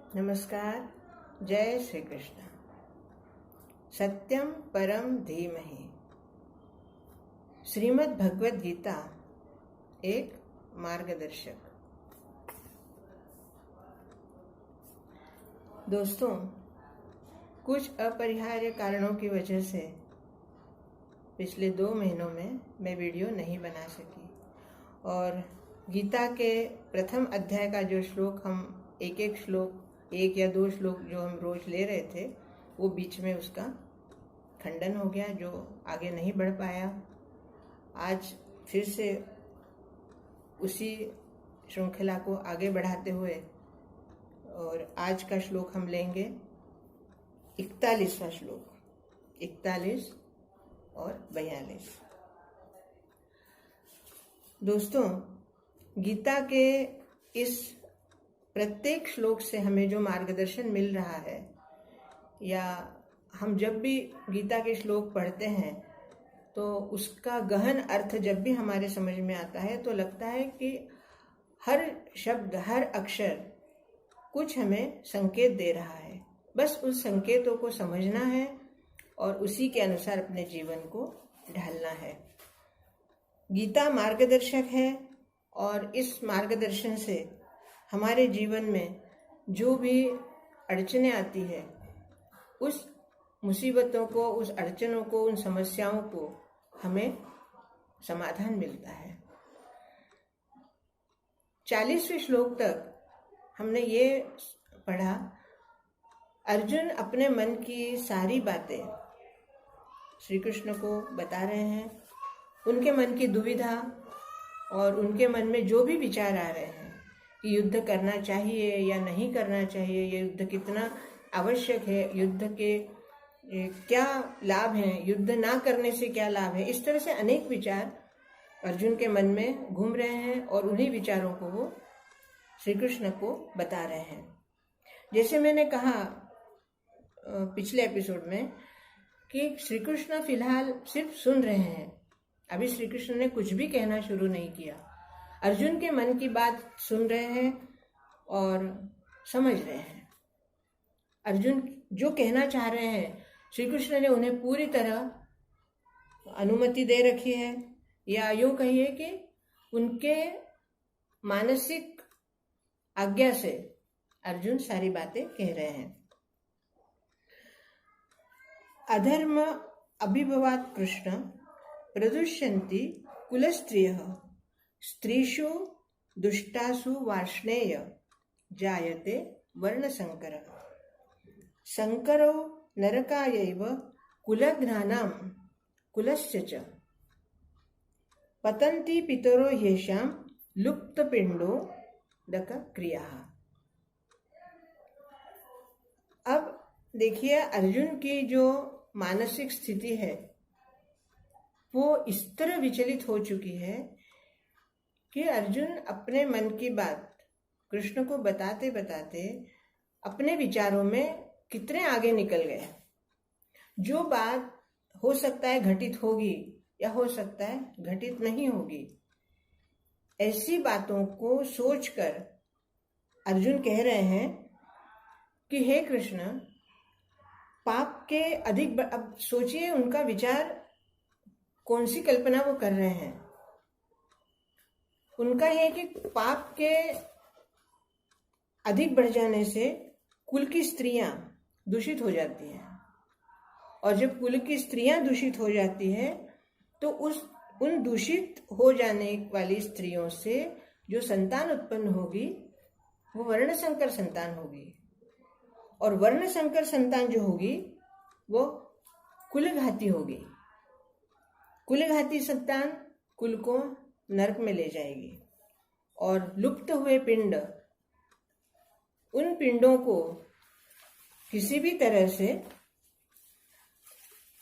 नमस्कार। जय श्री कृष्ण। सत्यम परम धीमहि। श्रीमद् भगवद गीता एक मार्गदर्शक। दोस्तों, कुछ अपरिहार्य कारणों की वजह से पिछले 2 महीनों में मैं वीडियो नहीं बना सकी और गीता के प्रथम अध्याय का जो श्लोक हम एक या 2 श्लोक जो हम रोज ले रहे थे, वो बीच में उसका खंडन हो गया, जो आगे नहीं बढ़ पाया। आज फिर से उसी श्रृंखला को आगे बढ़ाते हुए और आज का श्लोक हम लेंगे 41वां श्लोक, 41 और 42। दोस्तों, गीता के इस प्रत्येक श्लोक से हमें जो मार्गदर्शन मिल रहा है, या हम जब भी गीता के श्लोक पढ़ते हैं तो उसका गहन अर्थ जब भी हमारे समझ में आता है तो लगता है कि हर शब्द, हर अक्षर कुछ हमें संकेत दे रहा है। बस उस संकेतों को समझना है और उसी के अनुसार अपने जीवन को ढालना है। गीता मार्गदर्शक है और इस मार्गदर्शन से हमारे जीवन में जो भी अड़चनें आती है, उस मुसीबतों को, उस अड़चनों को, उन समस्याओं को हमें समाधान मिलता है। 40वें श्लोक तक हमने ये पढ़ा, अर्जुन अपने मन की सारी बातें श्री कृष्ण को बता रहे हैं। उनके मन की दुविधा और उनके मन में जो भी विचार आ रहे हैं कि युद्ध करना चाहिए या नहीं करना चाहिए, ये युद्ध कितना आवश्यक है, युद्ध के क्या लाभ हैं, युद्ध ना करने से क्या लाभ है, इस तरह से अनेक विचार अर्जुन के मन में घूम रहे हैं और उन्हीं विचारों को वो श्री कृष्ण को बता रहे हैं। जैसे मैंने कहा पिछले एपिसोड में कि श्री कृष्ण फिलहाल सिर्फ सुन रहे हैं। अभी श्री कृष्ण ने कुछ भी कहना शुरू नहीं किया। अर्जुन के मन की बात सुन रहे हैं और समझ रहे हैं। अर्जुन जो कहना चाह रहे हैं, श्री कृष्ण ने उन्हें पूरी तरह अनुमति दे रखी है, या यूं कहिए कि उनके मानसिक आज्ञा से अर्जुन सारी बातें कह रहे हैं। अधर्म अभिभवात् कृष्ण प्रदुष्यन्ति कुलस्त्रियः स्त्रीषु दुष्टासु वार्ष्णेय जायते वर्णसंकरः संकरो नरकायैव कुलघ्नानां कुलस्य च पतन्ति पितरो ह्येषां लुप्तपिंडो दकक्रियाः। अब देखिए, अर्जुन की जो मानसिक स्थिति है वो इस तरह विचलित हो चुकी है कि अर्जुन अपने मन की बात कृष्ण को बताते बताते अपने विचारों में कितने आगे निकल गए। जो बात हो सकता है घटित होगी या हो सकता है घटित नहीं होगी, ऐसी बातों को सोचकर अर्जुन कह रहे हैं कि हे कृष्ण, पाप के अधिक अब सोचिए उनका विचार, कौन सी कल्पना वो कर रहे हैं। उनका यह कि पाप के अधिक बढ़ जाने से कुल की स्त्रियां दूषित हो जाती हैं, और जब कुल की स्त्रियां दूषित हो जाती है तो उन दूषित हो जाने वाली स्त्रियों से जो संतान उत्पन्न होगी वो वर्णसंकर संतान होगी, और वर्णसंकर संतान जो होगी वो कुलघाती होगी। कुलघाती संतान कुल को नरक में ले जाएगी, और लुप्त हुए पिंड, उन पिंडों को किसी भी तरह से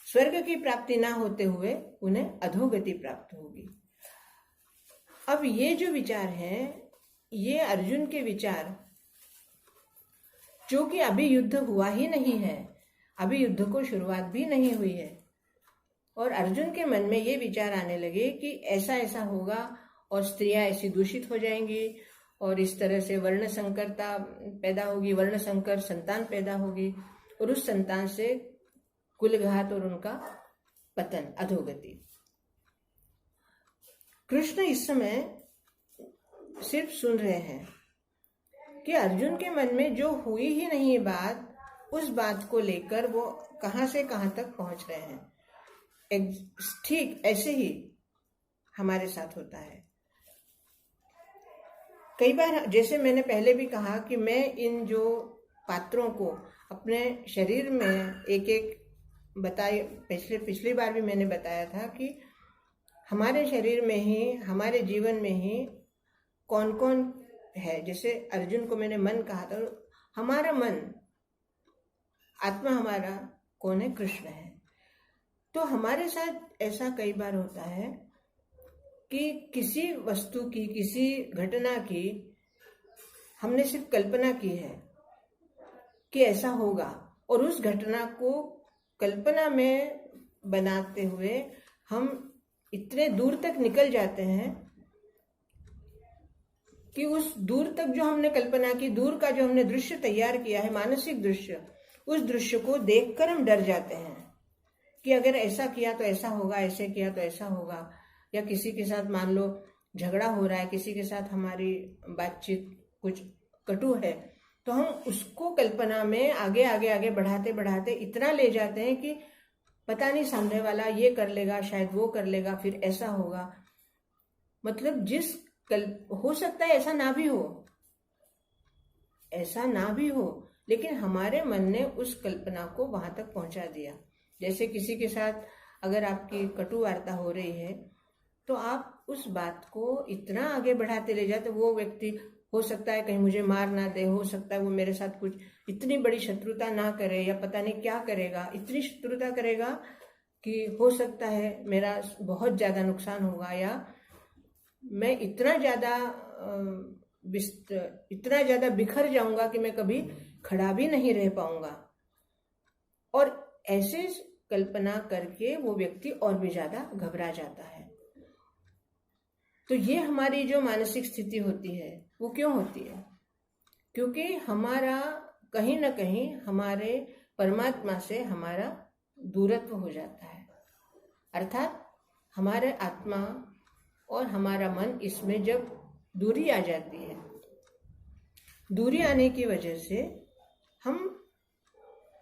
स्वर्ग की प्राप्ति ना होते हुए उन्हें अधोगति प्राप्त होगी। अब ये जो विचार हैं, ये अर्जुन के विचार, जो कि अभी युद्ध हुआ ही नहीं है, अभी युद्ध को शुरुआत भी नहीं हुई है, और अर्जुन के मन में ये विचार आने लगे कि ऐसा ऐसा होगा और स्त्रियां ऐसी दूषित हो जाएंगी और इस तरह से वर्ण संकरता पैदा होगी, वर्ण संकर संतान पैदा होगी और उस संतान से कुलघात और उनका पतन, अधोगति। कृष्ण इस समय सिर्फ सुन रहे हैं कि अर्जुन के मन में जो हुई ही नहीं बात, उस बात को लेकर वो कहां से कहां तक पहुंच रहे हैं। ठीक ऐसे ही हमारे साथ होता है। कई बार, जैसे मैंने पहले भी कहा कि मैं इन जो पात्रों को अपने शरीर में एक एक पिछली बार भी मैंने बताया था कि हमारे शरीर में ही, हमारे जीवन में ही कौन कौन है। जैसे अर्जुन को मैंने मन कहा था, हमारा मन, आत्मा हमारा कौन है? कृष्ण है। तो हमारे साथ ऐसा कई बार होता है कि किसी वस्तु की, किसी घटना की हमने सिर्फ कल्पना की है कि ऐसा होगा, और उस घटना को कल्पना में बनाते हुए हम इतने दूर तक निकल जाते हैं कि उस दूर तक जो हमने कल्पना की, दूर का जो हमने दृश्य तैयार किया है, मानसिक दृश्य, उस दृश्य को देखकर हम डर जाते हैं कि अगर ऐसा किया तो ऐसा होगा, ऐसे किया तो ऐसा होगा। या किसी के साथ मान लो झगड़ा हो रहा है, किसी के साथ हमारी बातचीत कुछ कटु है, तो हम उसको कल्पना में आगे आगे आगे बढ़ाते बढ़ाते इतना ले जाते हैं कि पता नहीं सामने वाला ये कर लेगा, शायद वो कर लेगा, फिर ऐसा होगा। मतलब हो सकता है ऐसा ना भी हो, ऐसा ना भी हो, लेकिन हमारे मन ने उस कल्पना को वहां तक पहुंचा दिया। जैसे किसी के साथ अगर आपकी कटु वार्ता हो रही है तो आप उस बात को इतना आगे बढ़ाते ले जाते, वो व्यक्ति हो सकता है कहीं मुझे मार ना दे, हो सकता है वो मेरे साथ कुछ इतनी बड़ी शत्रुता ना करे, या पता नहीं क्या करेगा, इतनी शत्रुता करेगा कि हो सकता है मेरा बहुत ज्यादा नुकसान होगा, या मैं इतना ज्यादा बिखर जाऊंगा कि मैं कभी खड़ा भी नहीं रह पाऊंगा। और ऐसे कल्पना करके वो व्यक्ति और भी ज्यादा घबरा जाता है। तो ये हमारी जो मानसिक स्थिति होती है वो क्यों होती है? क्योंकि हमारा कहीं ना कहीं हमारे परमात्मा से हमारा दूरत्व हो जाता है। अर्थात हमारे आत्मा और हमारा मन, इसमें जब दूरी आ जाती है, दूरी आने की वजह से हम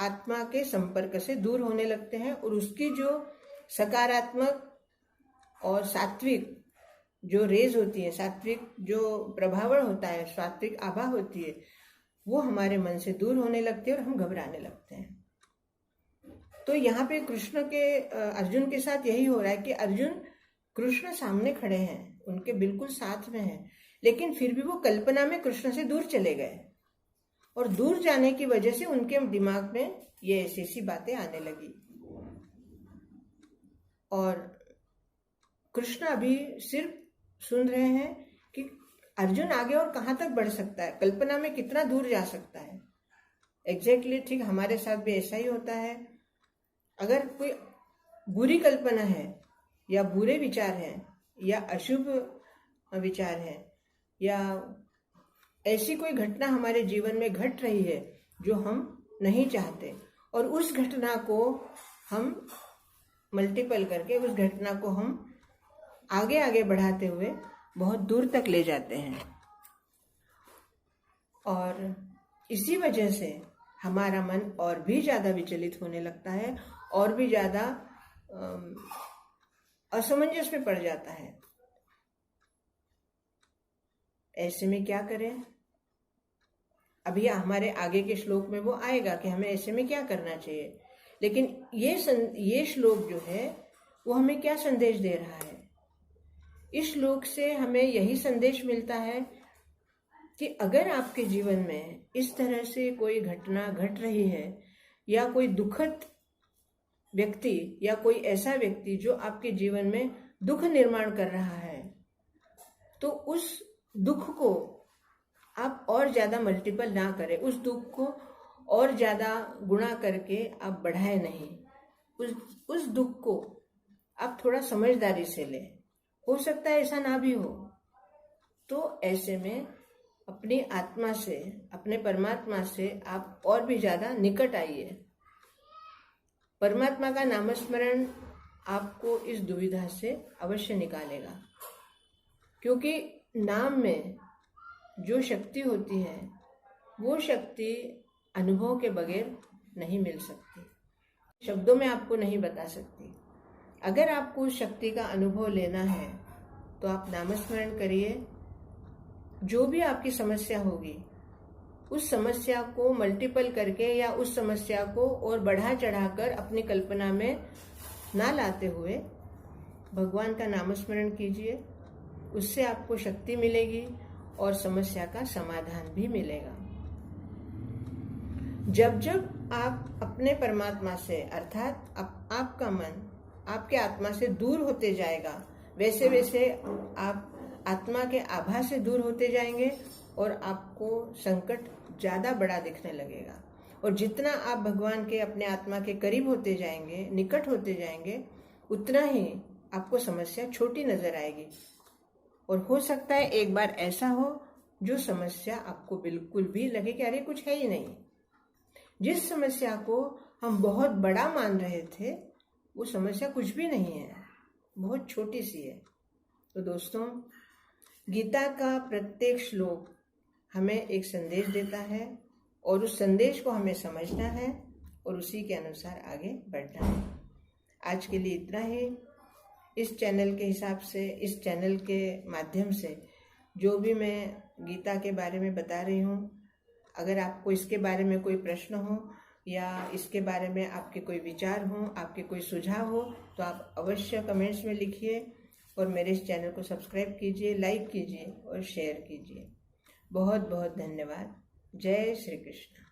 आत्मा के संपर्क से दूर होने लगते हैं, और उसकी जो सकारात्मक और सात्विक जो रेज होती है, सात्विक जो प्रभावण होता है, सात्विक आभा होती है, वो हमारे मन से दूर होने लगती है और हम घबराने लगते हैं। तो यहाँ पे कृष्ण के अर्जुन के साथ यही हो रहा है कि अर्जुन, कृष्ण सामने खड़े हैं, उनके बिल्कुल साथ में हैं, लेकिन फिर भी वो कल्पना में कृष्ण से दूर चले गए, और दूर जाने की वजह से उनके दिमाग में ये ऐसी ऐसी बातें आने लगी। और कृष्ण अभी सिर्फ सुन रहे हैं कि अर्जुन आगे और कहां तक बढ़ सकता है, कल्पना में कितना दूर जा सकता है। एग्जैक्टली ठीक हमारे साथ भी ऐसा ही होता है। अगर कोई बुरी कल्पना है, या बुरे विचार हैं, या अशुभ विचार हैं, या ऐसी कोई घटना हमारे जीवन में घट रही है जो हम नहीं चाहते, और उस घटना को हम मल्टीपल करके, उस घटना को हम आगे आगे बढ़ाते हुए बहुत दूर तक ले जाते हैं, और इसी वजह से हमारा मन और भी ज्यादा विचलित होने लगता है, और भी ज्यादा असमंजस में पड़ जाता है। ऐसे में क्या करें? अभी हमारे आगे के श्लोक में वो आएगा कि हमें ऐसे में क्या करना चाहिए, लेकिन ये श्लोक जो है वो हमें क्या संदेश दे रहा है? इस श्लोक से हमें यही संदेश मिलता है कि अगर आपके जीवन में इस तरह से कोई घटना घट रही है, या कोई दुखद व्यक्ति, या कोई ऐसा व्यक्ति जो आपके जीवन में दुख निर्माण कर रहा है, तो उस दुख को आप और ज्यादा मल्टीपल ना करें, उस दुख को और ज्यादा गुणा करके आप बढ़ाए नहीं। उस दुख को आप थोड़ा समझदारी से लें। हो सकता है ऐसा ना भी हो, तो ऐसे में अपनी आत्मा से, अपने परमात्मा से आप और भी ज़्यादा निकट आइए। परमात्मा का नामस्मरण आपको इस दुविधा से अवश्य निकालेगा, क्योंकि नाम में जो शक्ति होती है वो शक्ति अनुभव के बगैर नहीं मिल सकती, शब्दों में आपको नहीं बता सकती। अगर आपको उस शक्ति का अनुभव लेना है तो आप नामस्मरण करिए। जो भी आपकी समस्या होगी उस समस्या को मल्टीपल करके या उस समस्या को और बढ़ा चढ़ाकर अपनी कल्पना में ना लाते हुए भगवान का नामस्मरण कीजिए। उससे आपको शक्ति मिलेगी और समस्या का समाधान भी मिलेगा। जब जब आप अपने परमात्मा से अर्थात आपका मन आपके आत्मा से दूर होते जाएगा, वैसे वैसे आप आत्मा के आभा से दूर होते जाएंगे और आपको संकट ज़्यादा बड़ा दिखने लगेगा। और जितना आप भगवान के, अपने आत्मा के करीब होते जाएंगे, निकट होते जाएंगे, उतना ही आपको समस्या छोटी नजर आएगी। और हो सकता है एक बार ऐसा हो जो समस्या आपको बिल्कुल भी लगे कि अरे कुछ है ही नहीं। जिस समस्या को हम बहुत बड़ा मान रहे थे वो समस्या कुछ भी नहीं है, बहुत छोटी सी है। तो दोस्तों, गीता का प्रत्येक श्लोक हमें एक संदेश देता है और उस संदेश को हमें समझना है और उसी के अनुसार आगे बढ़ना है। आज के लिए इतना ही। इस चैनल के हिसाब से, इस चैनल के माध्यम से जो भी मैं गीता के बारे में बता रही हूँ, अगर आपको इसके बारे में कोई प्रश्न हो या इसके बारे में आपके कोई विचार हो, आपके कोई सुझाव हो, तो आप अवश्य कमेंट्स में लिखिए और मेरे इस चैनल को सब्सक्राइब कीजिए, लाइक कीजिए और शेयर कीजिए। बहुत बहुत धन्यवाद। जय श्री कृष्ण।